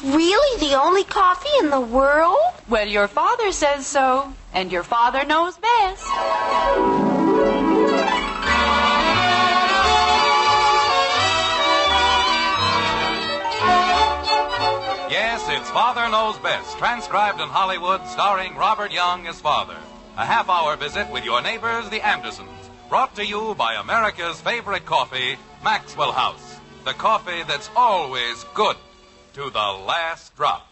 It's really the only coffee in the world? Well, your father says so, and your father knows best. Yes, it's Father Knows Best, transcribed in Hollywood, starring Robert Young as father. A half-hour visit with your neighbors, the Andersons, brought to you by America's favorite coffee, Maxwell House. The coffee that's always good to the last drop.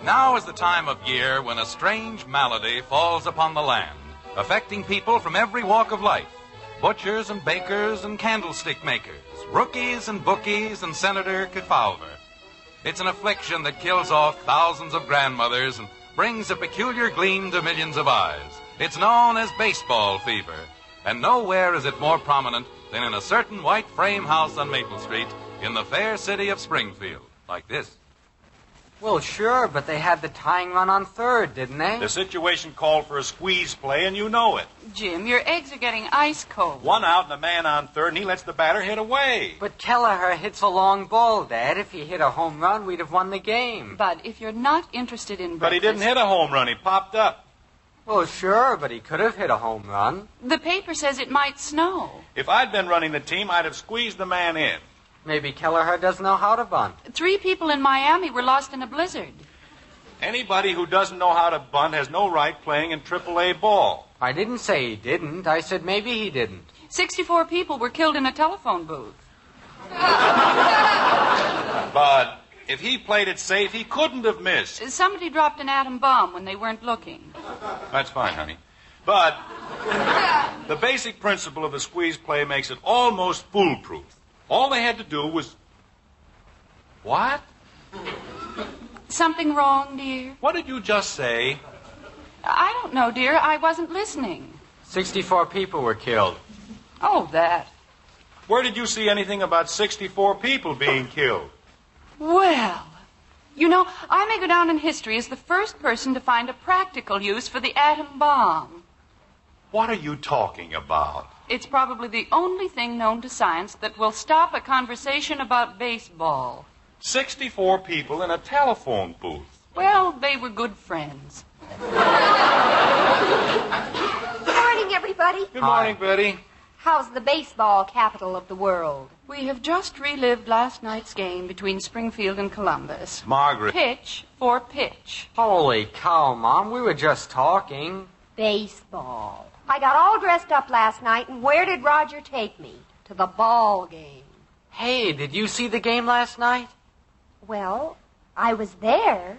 Now is the time of year when a strange malady falls upon the land, affecting people from every walk of life. Butchers and bakers and candlestick makers, rookies and bookies and Senator Kefauver. It's an affliction that kills off thousands of grandmothers and brings a peculiar gleam to millions of eyes. It's known as baseball fever, and nowhere is it more prominent than in a certain white frame house on Maple Street in the fair city of Springfield, like this. Well, sure, but they had the tying run on third, didn't they? The situation called for a squeeze play, and you know it. Jim, your eggs are getting ice cold. One out and a man on third, and he lets the batter hit away. But Kelleher hits a long ball, Dad. If he hit a home run, we'd have won the game. But if you're not interested in breakfast... But he didn't hit a home run. He popped up. Well, sure, but he could have hit a home run. The paper says it might snow. If I'd been running the team, I'd have squeezed the man in. Maybe Kelleher doesn't know how to bunt. 3 people in Miami were lost in a blizzard. Anybody who doesn't know how to bunt has no right playing in AAA ball. I didn't say he didn't. I said maybe he didn't. 64 people were killed in a telephone booth. But if he played it safe, he couldn't have missed. Somebody dropped an atom bomb when they weren't looking. That's fine, honey. But the basic principle of the squeeze play makes it almost foolproof. All they had to do was... What? Something wrong, dear? What did you just say? I don't know, dear. I wasn't listening. 64 people were killed. Oh, that. Where did you see anything about 64 people being killed? Well, you know, I may go down in history as the first person to find a practical use for the atom bomb. What are you talking about? It's probably the only thing known to science that will stop a conversation about baseball. 64 people in a telephone booth. Well, they were good friends. Good morning, everybody. Good morning, Betty. How's the baseball capital of the world? We have just relived last night's game between Springfield and Columbus. Margaret. Pitch for pitch. Holy cow, Mom. We were just talking. Baseball. I got all dressed up last night, and where did Roger take me? To the ball game. Hey, did you see the game last night? Well, I was there.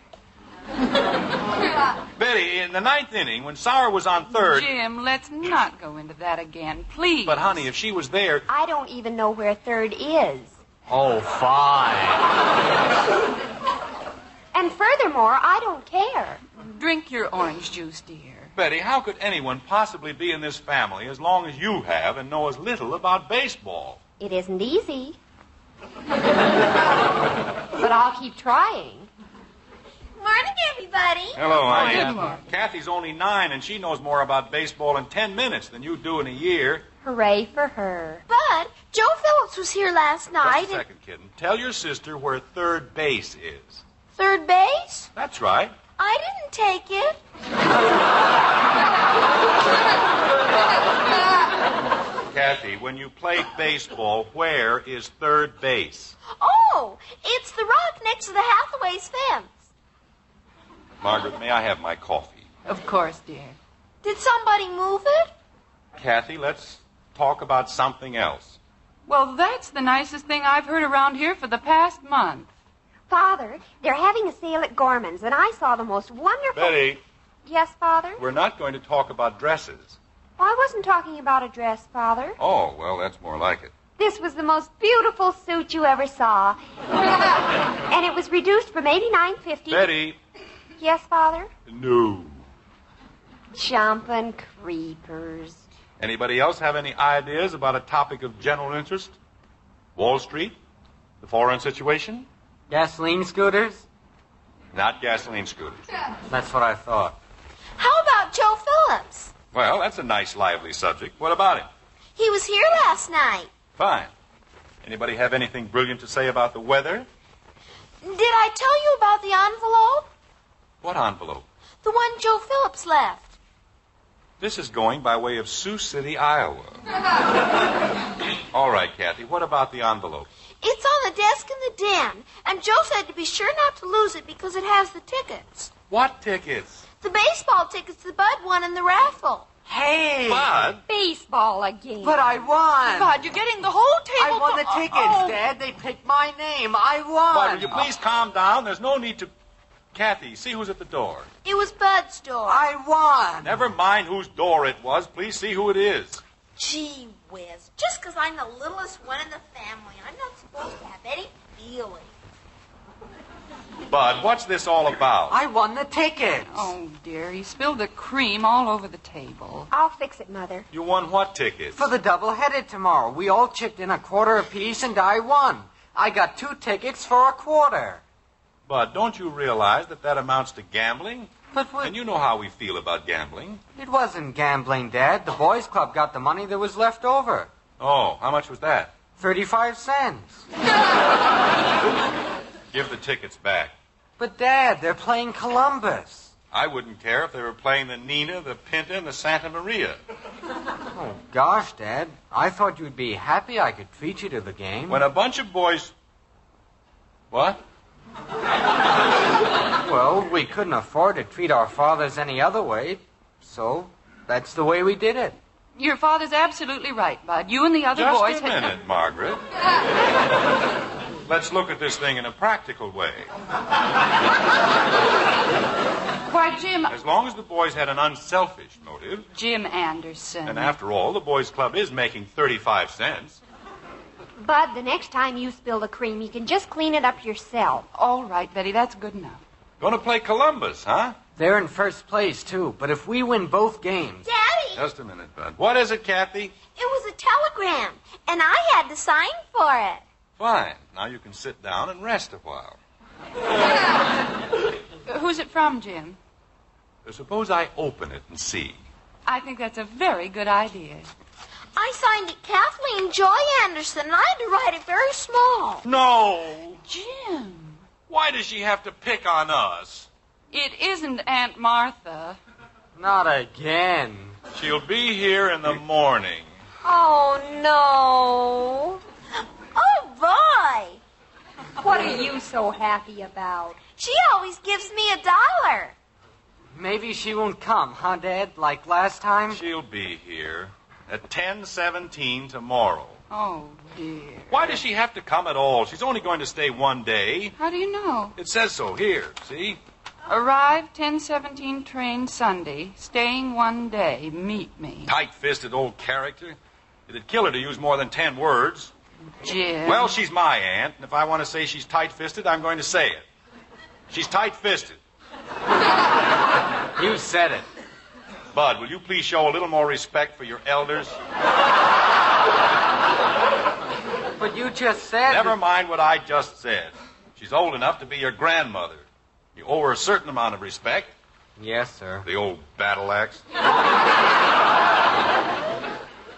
Betty, in the 9th inning, when Sauer was on third... Jim, let's not go into that again, please. But, honey, if she was there... I don't even know where third is. Oh, fine. And furthermore, I don't care. Drink your orange juice, dear. Betty, how could anyone possibly be in this family as long as you have and know as little about baseball? It isn't easy. But I'll keep trying. Morning, everybody. Hello, honey. Good morning. Kathy's only 9, and she knows more about baseball in 10 minutes than you do in a year. Hooray for her. But Joe Phillips was here last night. Just a second, kitten. Tell your sister where third base is. Third base? That's right. I didn't take it. Kathy, when you play baseball, where is third base? Oh, it's the rock next to the Hathaways' fence. Margaret, may I have my coffee? Of course, dear. Did somebody move it? Kathy, let's talk about something else. Well, that's the nicest thing I've heard around here for the past month. Father, they're having a sale at Gorman's, and I saw the most wonderful... Betty, Yes, Father? we're not going to talk about dresses. I wasn't talking about a dress, Father. Oh, well, that's more like it. This was the most beautiful suit you ever saw. And it was reduced from $89.50. Betty. Yes, Father? No. Jumping creepers. Anybody else have any ideas about a topic of general interest? Wall Street? The foreign situation? Gasoline scooters? Not gasoline scooters. That's what I thought. How Joe Phillips. Well, that's a nice, lively subject. What about him? He was here last night. Fine. Anybody have anything brilliant to say about the weather? Did I tell you about the envelope? What envelope? The one Joe Phillips left. This is going by way of Sioux City, Iowa. All right, Kathy, what about the envelope? It's on the desk in the den, and Joe said to be sure not to lose it because it has the tickets. What tickets? The baseball tickets the Bud won in the raffle. Hey! Bud? Baseball again. But I won! Bud, you're getting the whole table. I won the tickets, Dad. They picked my name. I won! Bud, will you please calm down? There's no need to... Kathy, see who's at the door. It was Bud's door. I won! Never mind whose door it was. Please see who it is. Gee whiz. Just because I'm the littlest one in the family, I'm not supposed to have any feeling. Bud, what's this all about? I won the tickets! Oh, dear, he spilled the cream all over the table. I'll fix it, Mother. You won what tickets? For the double-headed tomorrow. We all chipped in a quarter apiece, and I won. I got 2 tickets for a quarter. Bud, don't you realize that amounts to gambling? But what... And you know how we feel about gambling. It wasn't gambling, Dad. The boys' club got the money that was left over. Oh, how much was that? 35 cents. Give the tickets back. But, Dad, they're playing Columbus. I wouldn't care if they were playing the Nina, the Pinta, and the Santa Maria. Oh, gosh, Dad. I thought you'd be happy I could treat you to the game. When a bunch of boys... What? Well, we couldn't afford to treat our fathers any other way, so that's the way we did it. Your father's absolutely right, Bud. You and the other Just boys a minute, Margaret. Let's look at this thing in a practical way. Why, Jim... As long as the boys had an unselfish motive... Jim Anderson. And after all, the boys' club is making 35 cents. Bud, the next time you spill the cream, you can just clean it up yourself. All right, Betty, that's good enough. Going to play Columbus, huh? They're in first place, too, but if we win both games... Daddy! Just a minute, Bud. What is it, Kathy? It was a telegram, and I had to sign for it. Fine. Now you can sit down and rest a while. Who's it from, Jim? Suppose I open it and see. I think that's a very good idea. I signed it Kathleen Joy Anderson, and I had to write it very small. No! Jim. Why does she have to pick on us? It isn't Aunt Martha. Not again. She'll be here in the morning. Oh, no. Oh, boy! What are you so happy about? She always gives me $1. Maybe she won't come, huh, Dad, like last time? She'll be here at 10:17 tomorrow. Oh, dear. Why does she have to come at all? She's only going to stay one day. How do you know? It says so here, see? Arrive 10:17 train Sunday. Staying one day. Meet me. Tight-fisted old character. It'd kill her to use more than 10 words. Jim. Well, she's my aunt, and if I want to say she's tight-fisted, I'm going to say it. She's tight-fisted. You said it. Bud, will you please show a little more respect for your elders? But you just said... Never mind what I just said. She's old enough to be your grandmother. You owe her a certain amount of respect. Yes, sir. The old battle axe.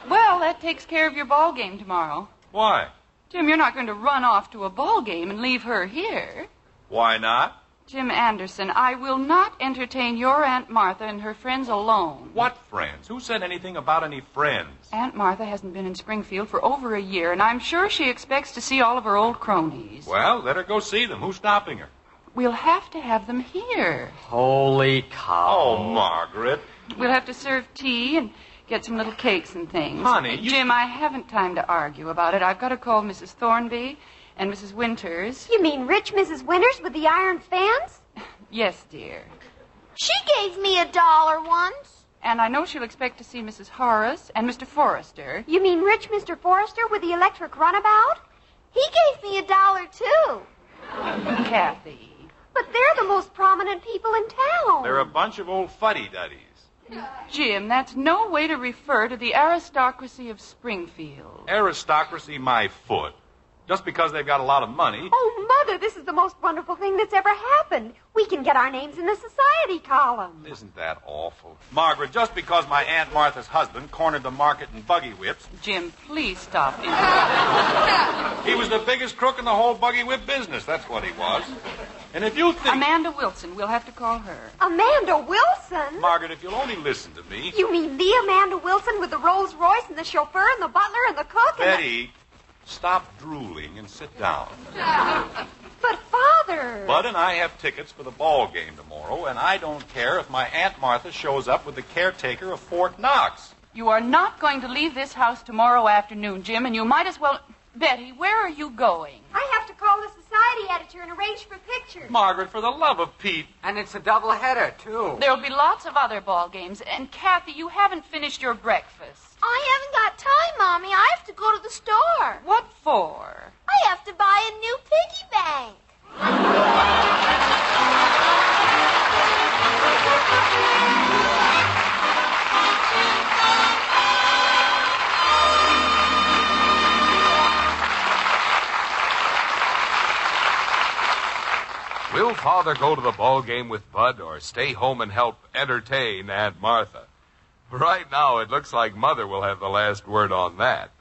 Well, that takes care of your ball game tomorrow. Why? Jim, you're not going to run off to a ball game and leave her here. Why not? Jim Anderson, I will not entertain your Aunt Martha and her friends alone. What friends? Who said anything about any friends? Aunt Martha hasn't been in Springfield for over a year, and I'm sure she expects to see all of her old cronies. Well, let her go see them. Who's stopping her? We'll have to have them here. Holy cow. Oh, Margaret. We'll have to serve tea and get some little cakes and things. Honey, you... Jim, I haven't time to argue about it. I've got to call Mrs. Thornby and Mrs. Winters. You mean rich Mrs. Winters with the iron fans? Yes, dear. She gave me $1 once. And I know she'll expect to see Mrs. Horace and Mr. Forrester. You mean rich Mr. Forrester with the electric runabout? He gave me $1, too. Kathy. But they're the most prominent people in town. They're a bunch of old fuddy-duddies. Jim, that's no way to refer to the aristocracy of Springfield. Aristocracy, my foot. just because they've got a lot of money. Oh, Mother, this is the most wonderful thing that's ever happened. We can get our names in the society column. Isn't that awful? Margaret, just because my Aunt Martha's husband cornered the market in buggy whips... Jim, please stop interrupting. He was the biggest crook in the whole buggy whip business. That's what he was. And if you think... Amanda Wilson, we'll have to call her. Amanda Wilson? Margaret, if you'll only listen to me... You mean the Amanda Wilson with the Rolls Royce and the chauffeur and the butler and the cook and Betty, stop drooling and sit down. But, Father... Bud and I have tickets for the ball game tomorrow, and I don't care if my Aunt Martha shows up with the caretaker of Fort Knox. You are not going to leave this house tomorrow afternoon, Jim, and you might as well... Betty, where are you going? I have to call the society editor and arrange for pictures. Margaret, for the love of Pete. And it's a double-header, too. There'll be lots of other ball games. And, Kathy, you haven't finished your breakfast. I haven't got time, Mommy. I have to go to the store. What for? I have to buy a new piggy bank. Will Father go to the ball game with Bud or stay home and help entertain Aunt Martha? Right now, it looks like Mother will have the last word on that.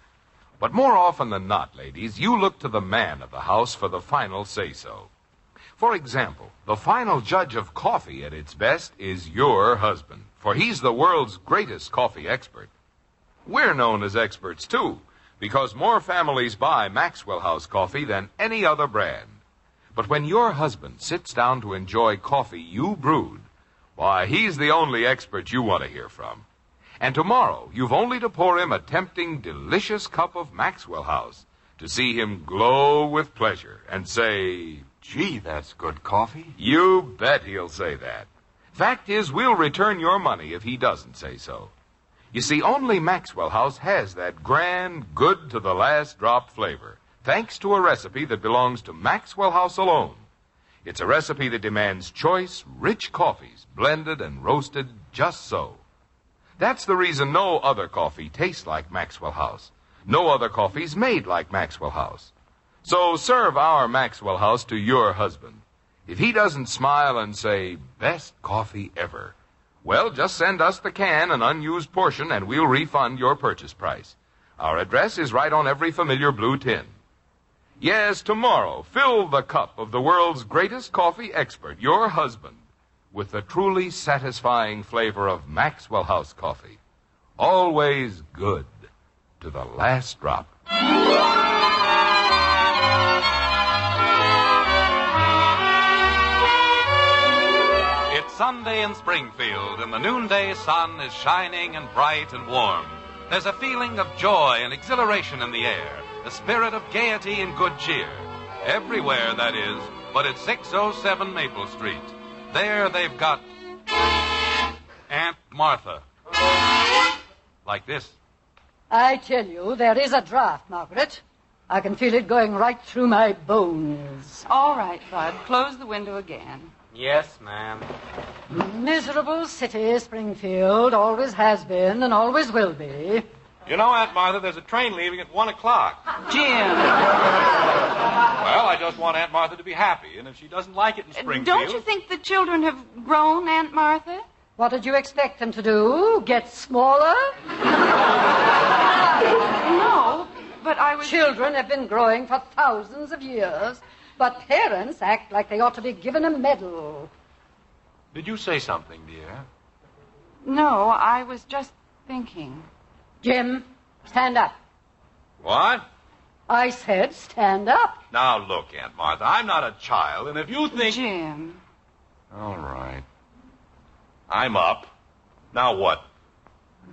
But more often than not, ladies, you look to the man of the house for the final say-so. For example, the final judge of coffee at its best is your husband, for he's the world's greatest coffee expert. We're known as experts, too, because more families buy Maxwell House coffee than any other brand. But when your husband sits down to enjoy coffee you brewed, why, he's the only expert you want to hear from. And tomorrow, you've only to pour him a tempting, delicious cup of Maxwell House to see him glow with pleasure and say, "Gee, that's good coffee." You bet he'll say that. Fact is, we'll return your money if he doesn't say so. You see, only Maxwell House has that grand, good-to-the-last-drop flavor, thanks to a recipe that belongs to Maxwell House alone. It's a recipe that demands choice, rich coffees, blended and roasted just so. That's the reason no other coffee tastes like Maxwell House. No other coffee's made like Maxwell House. So serve our Maxwell House to your husband. If he doesn't smile and say, "Best coffee ever," well, just send us the can, an unused portion, and we'll refund your purchase price. Our address is right on every familiar blue tin. Yes, tomorrow, fill the cup of the world's greatest coffee expert, your husband, with the truly satisfying flavor of Maxwell House coffee. Always good to the last drop. It's Sunday in Springfield, and the noonday sun is shining and bright and warm. There's a feeling of joy and exhilaration in the air, a spirit of gaiety and good cheer. Everywhere, that is, but at 607 Maple Street. There they've got Aunt Martha. Like this. I tell you, there is a draft, Margaret. I can feel it going right through my bones. All right, Bud. Close the window again. Yes, ma'am. Miserable city, Springfield. Always has been and always will be. You know, Aunt Martha, there's a train leaving at 1 o'clock. Jim. Well, I just want Aunt Martha to be happy, and if she doesn't like it in Springfield... Don't you think the children have grown, Aunt Martha? What did you expect them to do? Get smaller? No, but I was... Children have been growing for thousands of years, but parents act like they ought to be given a medal. Did you say something, dear? No, I was just thinking. Jim, stand up. What? I said stand up. Now, look, Aunt Martha, I'm not a child, and if you think... Jim. All right. I'm up. Now what?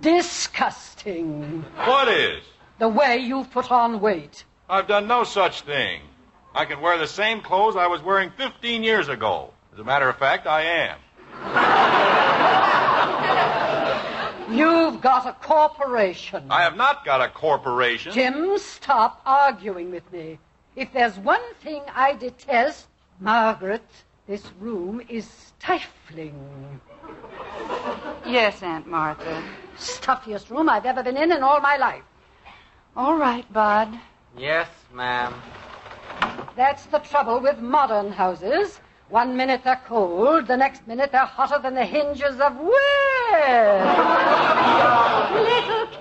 Disgusting. What is? The way you've put on weight. I've done no such thing. I can wear the same clothes I was wearing 15 years ago. As a matter of fact, I am. You've got a corporation. I have not got a corporation. Jim, stop arguing with me. If there's one thing I detest, Margaret, this room is stifling. Yes, Aunt Martha. Stuffiest room I've ever been in all my life. All right, Bud. Yes, ma'am. that's the trouble with modern houses. 1 minute they're cold, the next minute they're hotter than the hinges of little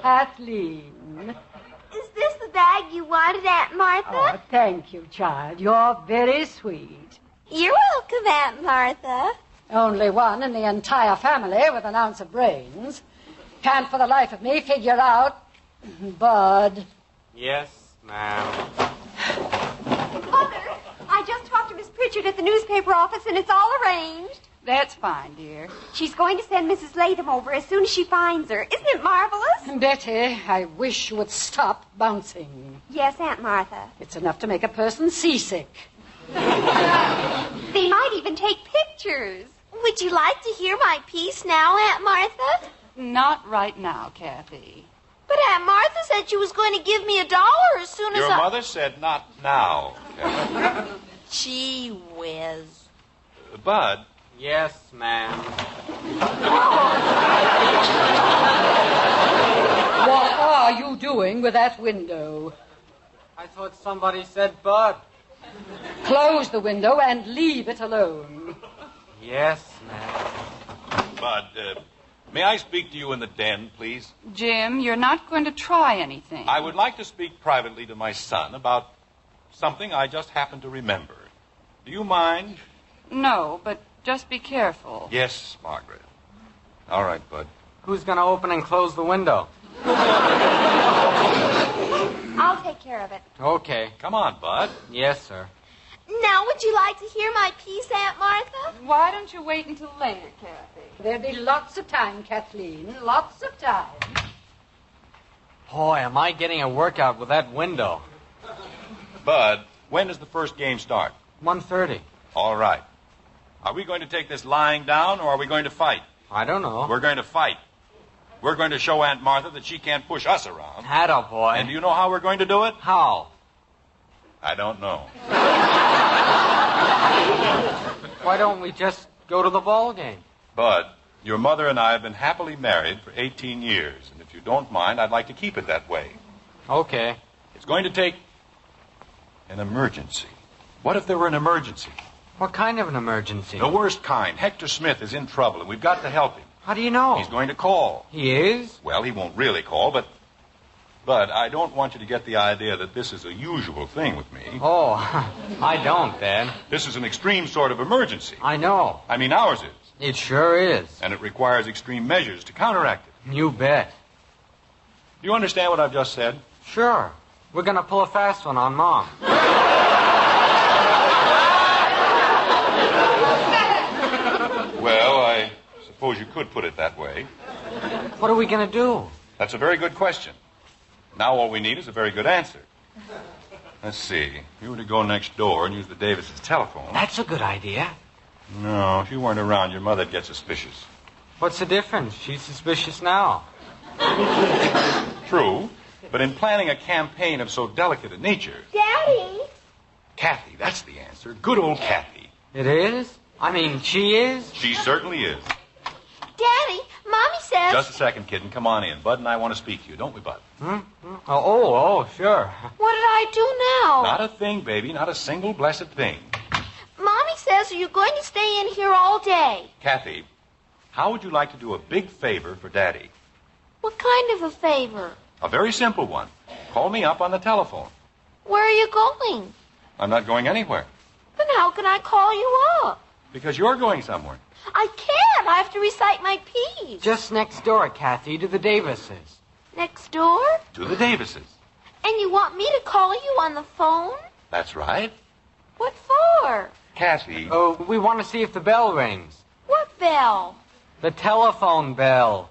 Kathleen. Is this the bag you wanted, Aunt Martha? Oh, thank you, child. You're very sweet. You're welcome, Aunt Martha. Only one in the entire family with an ounce of brains. Can't for the life of me figure out... Bud. Yes, ma'am. Mother, I just talked to Miss Pritchard at the newspaper office, and it's all arranged. That's fine, dear. She's going to send Mrs. Latham over as soon as she finds her. Isn't it marvelous? Betty, I wish you would stop bouncing. Yes, Aunt Martha. It's enough to make a person seasick. They might even take pictures. Would you like to hear my piece now, Aunt Martha? Not right now, Kathy. But Aunt Martha said she was going to give me $1 as soon as Your mother said not now, Kathy. Gee whiz. Bud. Yes, ma'am. What are you doing with that window? I thought somebody said Bud. Close the window and leave it alone. Yes, ma'am. Bud, may I speak to you in the den, please? Jim, you're not going to try anything. I would like to speak privately to my son about something I just happened to remember. Do you mind? No, but just be careful. Yes, Margaret. All right, Bud. Who's going to open and close the window? I'll take care of it. Okay. Come on, Bud. Yes, sir. Now, would you like to hear my piece, Aunt Martha? Why don't you wait until later, Kathy? There'll be lots of time, Kathleen. Lots of time. Boy, am I getting a workout with that window. Bud, when does the first game start? 1:30. All right. Are we going to take this lying down, or are we going to fight? I don't know. We're going to fight. We're going to show Aunt Martha that she can't push us around. Attaboy. And do you know how we're going to do it? How? I don't know. Why don't we just go to the ball game? Bud, your mother and I have been happily married for 18 years, and if you don't mind, I'd like to keep it that way. Okay. It's going to take an emergency. What if there were an emergency? What kind of an emergency? The worst kind. Hector Smith is in trouble, and we've got to help him. How do you know? He's going to call. He is? Well, he won't really call, but I don't want you to get the idea that this is a usual thing with me. Oh, I don't, Dad. This is an extreme sort of emergency. I know. I mean, ours is. It sure is. And it requires extreme measures to counteract it. You bet. Do you understand what I've just said? Sure. We're going to pull a fast one on Mom. Well, I suppose you could put it that way. What are we going to do? That's a very good question. Now all we need is a very good answer. Let's see. If you were to go next door and use the Davises' telephone... That's a good idea. No, if you weren't around, your mother'd get suspicious. What's the difference? She's suspicious now. True, but in planning a campaign of so delicate a nature... Daddy? Kathy, that's the answer. Good old Kathy. It is? I mean, she is? She certainly is. Daddy, Mommy says... Just a second, kid, and come on in. Bud and I want to speak to you, don't we, Bud? Oh, sure. What did I do now? Not a thing, baby. Not a single blessed thing. Mommy says you're going to stay in here all day. Kathy, how would you like to do a big favor for Daddy? What kind of a favor? A very simple one. Call me up on the telephone. Where are you going? I'm not going anywhere. Then how can I call you up? Because you're going somewhere. I can't. I have to recite my piece. Just next door, Kathy, to the Davises. Next door? To the Davises. And you want me to call you on the phone? That's right. What for? Kathy. Oh, we want to see if the bell rings. What bell? The telephone bell.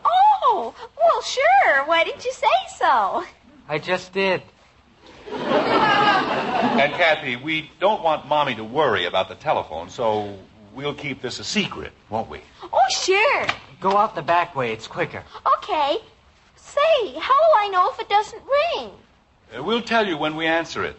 Oh, well, sure. Why didn't you say so? I just did. And Kathy, we don't want Mommy to worry about the telephone, so we'll keep this a secret, won't we? Oh, sure. Go out the back way. It's quicker. Okay. Say, how will I know if it doesn't ring? We'll tell you when we answer it.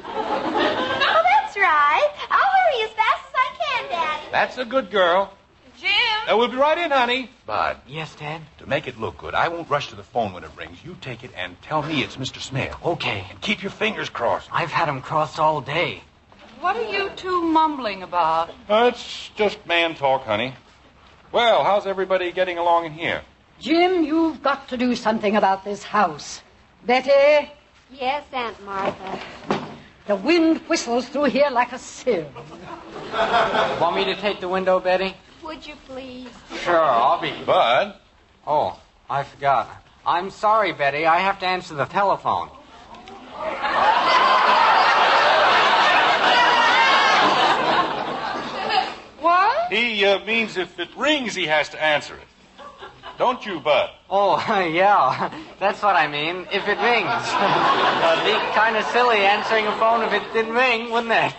Oh, that's right. I'll hurry as fast as I can, Daddy. That's a good girl. Jim, We'll be right in, honey. Bud, Yes, Dad? to make it look good, I won't rush to the phone when it rings. You take it and tell me it's Mr. Smith. Okay. And keep your fingers crossed. I've had him crossed all day. What are you two mumbling about? It's just man talk, honey. Well, how's everybody getting along in here? Jim, you've got to do something about this house. Betty, Yes, Aunt Martha. the wind whistles through here like a sieve. Want me to take the window, Betty? Would you please? Sure, I'll be... Bud, Oh, I forgot. I'm sorry, Betty. I have to answer the telephone. What? he means if it rings, he has to answer it. Don't you, Bud? Oh, yeah. That's what I mean. If it rings. It'd be kind of silly answering a phone if it didn't ring, wouldn't it?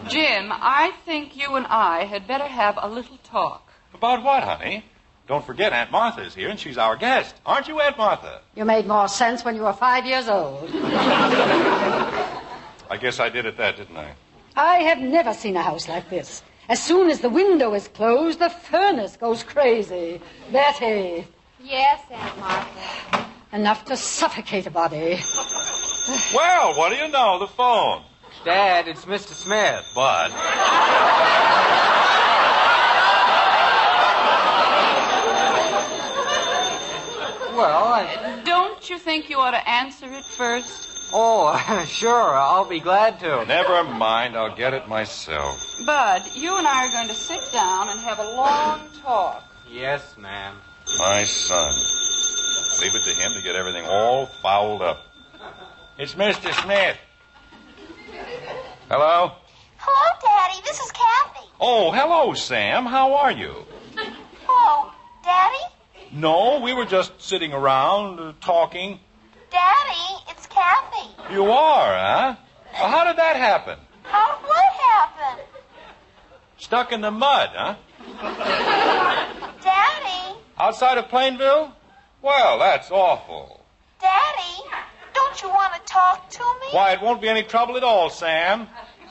Jim, I think you and I had better have a little talk. About what, honey? Don't forget Aunt Martha's here, and she's our guest. Aren't you, Aunt Martha? You made more sense when you were 5 years old. I guess I did at that, didn't I? I have never seen a house like this. As soon as the window is closed, the furnace goes crazy. Betty, Yes, Aunt Martha. enough to suffocate a body. Well, what do you know? The phone. Dad, it's Mr. Smith. Bud. Well, Don't you think you ought to answer it first? Oh, sure. I'll be glad to. Never mind. I'll get it myself. Bud, you and I are going to sit down and have a long talk. Yes, ma'am. My son. Leave it to him to get everything all fouled up. It's Mr. Smith. Hello? Hello, Daddy. This is Kathy. Oh, hello, Sam. How are you? Oh, Daddy? No, we were just sitting around, talking. Daddy, it's Kathy. You are, huh? Well, how did that happen? How did what happen? Stuck in the mud, huh? Daddy? Outside of Plainville? Well, that's awful. Daddy? Don't you want to talk to me? Why, it won't be any trouble at all, Sam.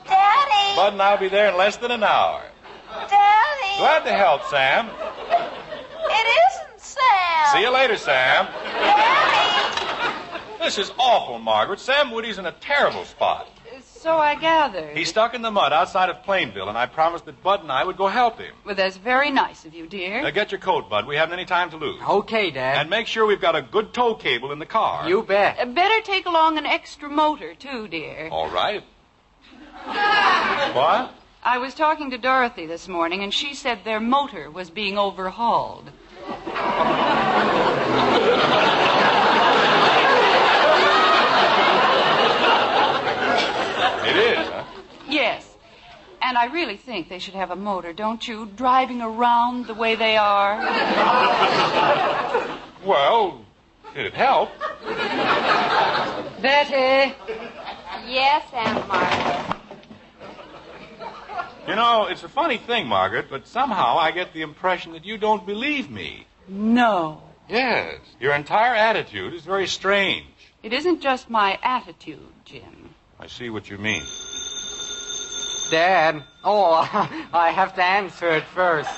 Daddy? Bud and I'll be there in less than an hour. Daddy? Glad to help, Sam. It isn't Sam. See you later, Sam. Daddy? This is awful, Margaret. Sam Woody's in a terrible spot. So I gathered. He's stuck in the mud outside of Plainville, and I promised that Bud and I would go help him. Well, that's very nice of you, dear. Now get your coat, Bud. We haven't any time to lose. Okay, Dad. And make sure we've got a good tow cable in the car. You bet. Better take along an extra motor, too, dear. All right. What? I was talking to Dorothy this morning, and she said their motor was being overhauled. It is, huh? Yes. And I really think they should have a motor, don't you? Driving around the way they are. Well, it'd help. Betty, Yes, Aunt Martha. You know, it's a funny thing, Margaret, but somehow I get the impression that you don't believe me. No. Yes. Your entire attitude is very strange. It isn't just my attitude, Jim. I see what you mean. Dad. Oh, I have to answer it first.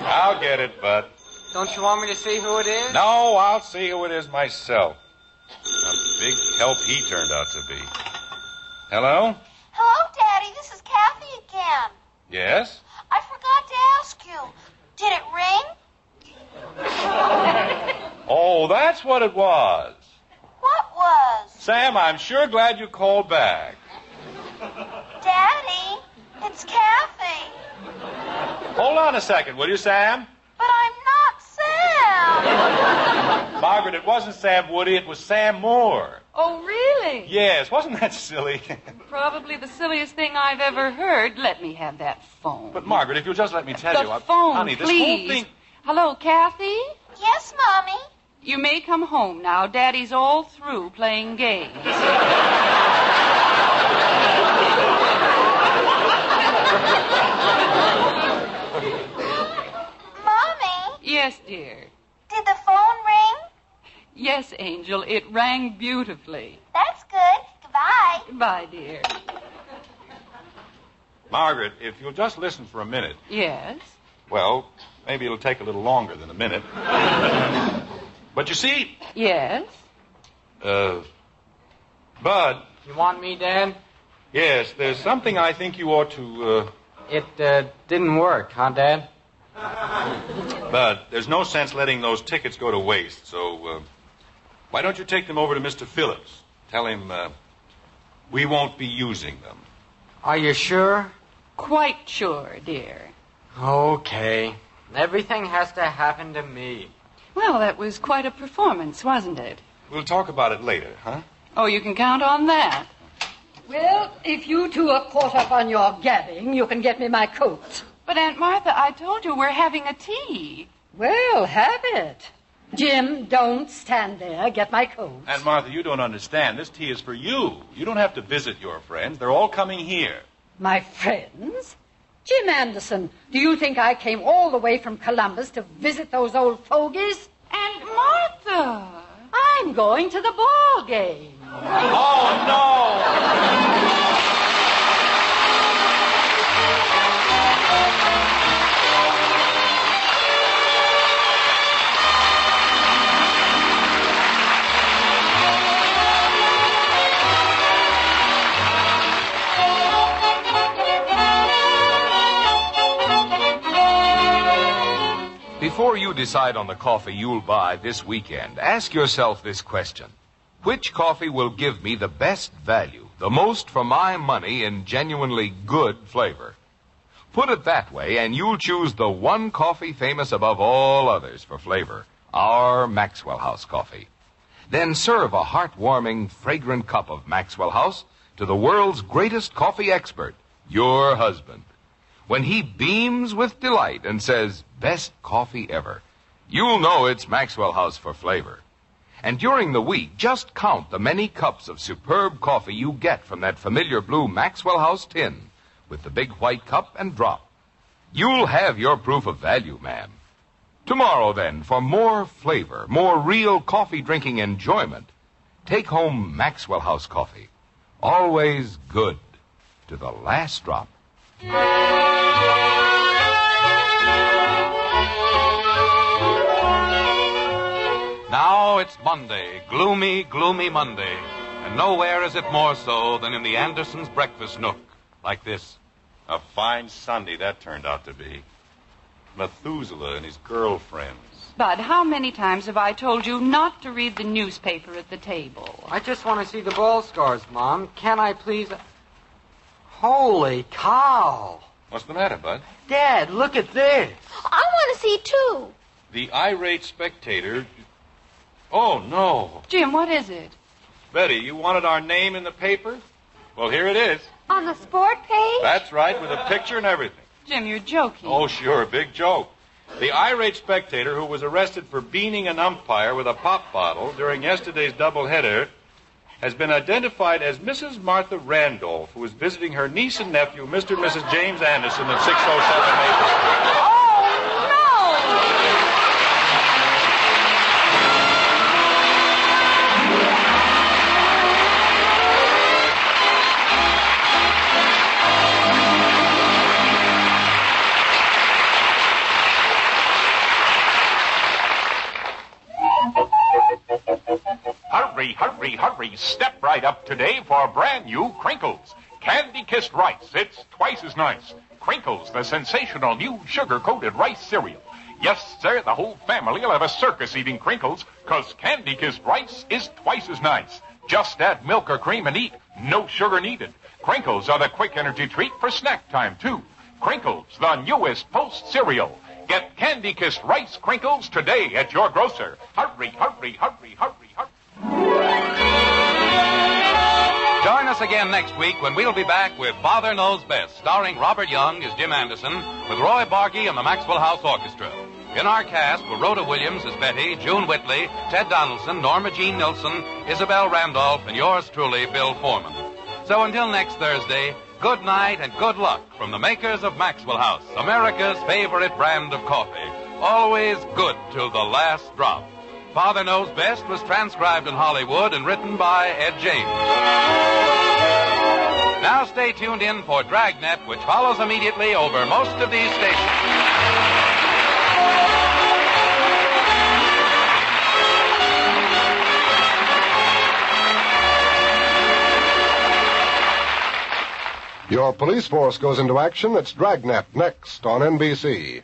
I'll get it, Bud. Don't you want me to see who it is? No, I'll see who it is myself. A big help he turned out to be. Hello? Hello, Daddy. This is Kathy again. Yes? I forgot to ask you. Did it ring? Oh, that's what it was. What was? Sam, I'm sure glad you called back. Daddy, it's Kathy. Hold on a second, will you, Sam? But I'm not Sam. Margaret, it wasn't Sam Woody, it was Sam Moore. Oh, really? Yes, wasn't that silly? Probably the silliest thing I've ever heard. Let me have that phone. But, Margaret, if you'll just let me tell you... The phone, honey, this please. whole thing... Hello, Kathy? Yes, Mommy. You may come home now. Daddy's all through playing games. Mommy, Yes, dear. did the phone ring? Yes, Angel, it rang beautifully. That's good. Goodbye. Goodbye, dear. Margaret, if you'll just listen for a minute. Yes? Well, maybe it'll take a little longer than a minute. But you see... Yes? Bud... You want me, Dad? Yes, there's something I think you ought to, It, didn't work, huh, Dad? Bud, there's no sense letting those tickets go to waste, so, why don't you take them over to Mr. Phillips? Tell him, we won't be using them. Are you sure? Quite sure, dear. Okay. Everything has to happen to me. Well, that was quite a performance, wasn't it? We'll talk about it later, huh? Oh, you can count on that. Well, if you two are caught up on your gabbing, you can get me my coat. But, Aunt Martha, I told you we're having a tea. Well, have it. Jim, don't stand there. Get my coat. Aunt Martha, you don't understand. This tea is for you. You don't have to visit your friends. They're all coming here. My friends? Jim Anderson, do you think I came all the way from Columbus to visit those old fogies? Aunt Martha! I'm going to the ball game. Oh, no! Before you decide on the coffee you'll buy this weekend, ask yourself this question. Which coffee will give me the best value, the most for my money in genuinely good flavor? Put it that way, and you'll choose the one coffee famous above all others for flavor, our Maxwell House coffee. Then serve a heartwarming, fragrant cup of Maxwell House to the world's greatest coffee expert, your husband. When he beams with delight and says, best coffee ever, you'll know it's Maxwell House for flavor. And during the week, just count the many cups of superb coffee you get from that familiar blue Maxwell House tin with the big white cup and drop. You'll have your proof of value, ma'am. Tomorrow, then, for more flavor, more real coffee-drinking enjoyment, take home Maxwell House coffee. Always good to the last drop. Now it's Monday, gloomy, gloomy Monday. And nowhere is it more so than in the Andersons' breakfast nook, like this. A fine Sunday that turned out to be. Methuselah and his girlfriends. Bud, how many times have I told you not to read the newspaper at the table? I just want to see the ball scores, Mom. Can I please... Holy cow! What's the matter, Bud? Dad, look at this. I want to see, too. The irate spectator... Oh, no. Jim, what is it? Betty, you wanted our name in the paper? Well, here it is. On the sport page? That's right, with a picture and everything. Jim, you're joking. Oh, sure, big joke. The irate spectator who was arrested for beaning an umpire with a pop bottle during yesterday's doubleheader has been identified as Mrs. Martha Randolph, who is visiting her niece and nephew, Mr. and Mrs. James Anderson at 607 Maple Street. Hurry, hurry. Step right up today for brand new Crinkles. Candy-kissed rice. It's twice as nice. Crinkles, the sensational new sugar-coated rice cereal. Yes, sir, the whole family will have a circus eating Crinkles, 'cause candy-kissed rice is twice as nice. Just add milk or cream and eat. No sugar needed. Crinkles are the quick energy treat for snack time, too. Crinkles, the newest Post cereal. Get candy-kissed rice Crinkles today at your grocer. Hurry, hurry, hurry, hurry, hurry. Join us again next week when we'll be back with Father Knows Best, starring Robert Young as Jim Anderson, with Roy Bargy and the Maxwell House Orchestra. In our cast were Rhoda Williams as Betty, June Whitley, Ted Donaldson, Norma Jean Nillson, Isabel Randolph, and yours truly, Bill Foreman. So until next Thursday, good night and good luck from the makers of Maxwell House, America's favorite brand of coffee. Always good till the last drop. Father Knows Best was transcribed in Hollywood and written by Ed James. Now stay tuned in for Dragnet, which follows immediately over most of these stations. Your police force goes into action. It's Dragnet next on NBC.